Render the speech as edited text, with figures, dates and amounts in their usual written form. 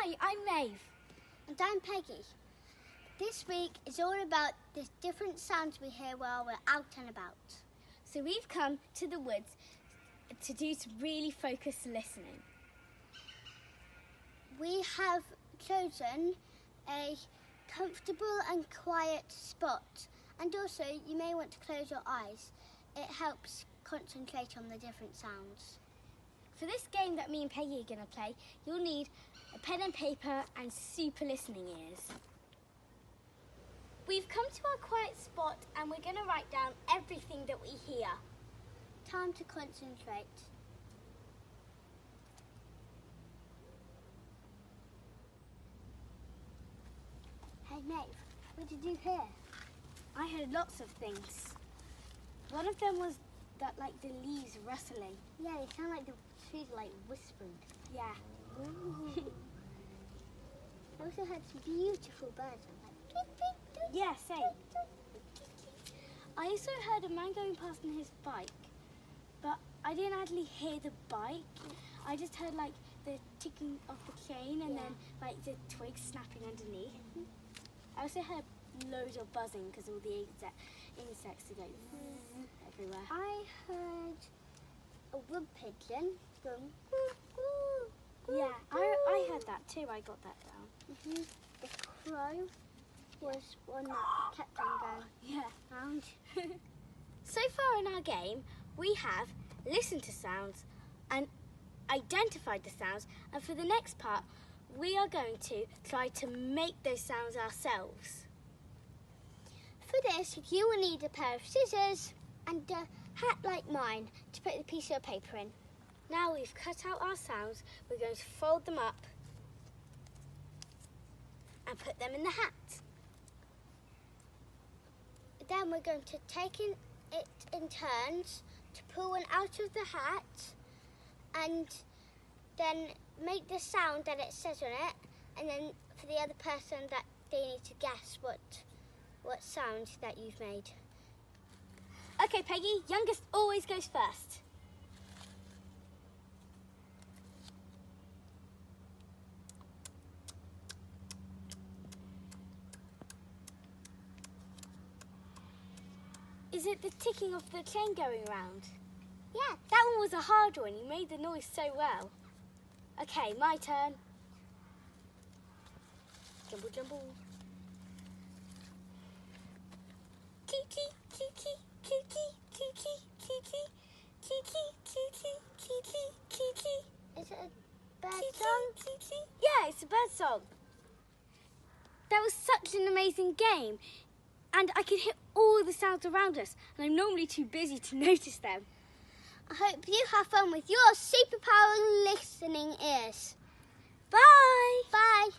Hi, I'm Maeve. And I'm Peggy. This week is all about the different sounds we hear while we're out and about. So we've come to the woods to do some really focused listening. We have chosen a comfortable and quiet spot. And also, you may want to close your eyes. It helps concentrate on the different sounds. For this game that me and Peggy are going to play, you'll need a pen and paper and super listening ears. We've come to our quiet spot and we're going to write down everything that we hear. Time to concentrate. Hey Maeve, what did you hear? I heard lots of things. One of them was that, like, the leaves rustling. Yeah, they sound like the trees are like whispering. Yeah. I also heard some beautiful birds. Like, tweet, tweet, tweet, Yeah, same. tweet, tweet. I also heard a man going past on his bike, but I didn't actually hear the bike. I just heard, like, the ticking of the chain and then, like, the twigs snapping underneath. I also heard loads of buzzing because all the insects are, like, everywhere. I heard a wood pigeon going woo, woo, woo, Yeah, I heard that too. I got that down. The crow was one that kept on going Yeah. round. So far in our game, we have listened to sounds and identified the sounds, and for the next part, we are going to try to make those sounds ourselves. For this, you will need a pair of scissors and a hat like mine to put the piece of paper in. Now we've cut out our sounds, we're going to fold them up and put them in the hat. Then we're going to take it in turns to pull one out of the hat and then make the sound that it says on it, and then for the other person that they need to guess what sound that you've made. Okay, Peggy, youngest always goes first. Is it the ticking of the chain going round? Yeah. That one was a hard one. You made the noise so well. Okay, my turn. Jumble, jumble. Kiki, kiki, kiki, kiki, kiki, kiki, kiki, kiki, kiki. Is it a bird Kiki, song? kiki. Yeah, it's a bird song. That was such an amazing game. And I could hear all the sounds around us. And I'm normally too busy to notice them. I hope you have fun with your superpower listening ears. Bye! Bye.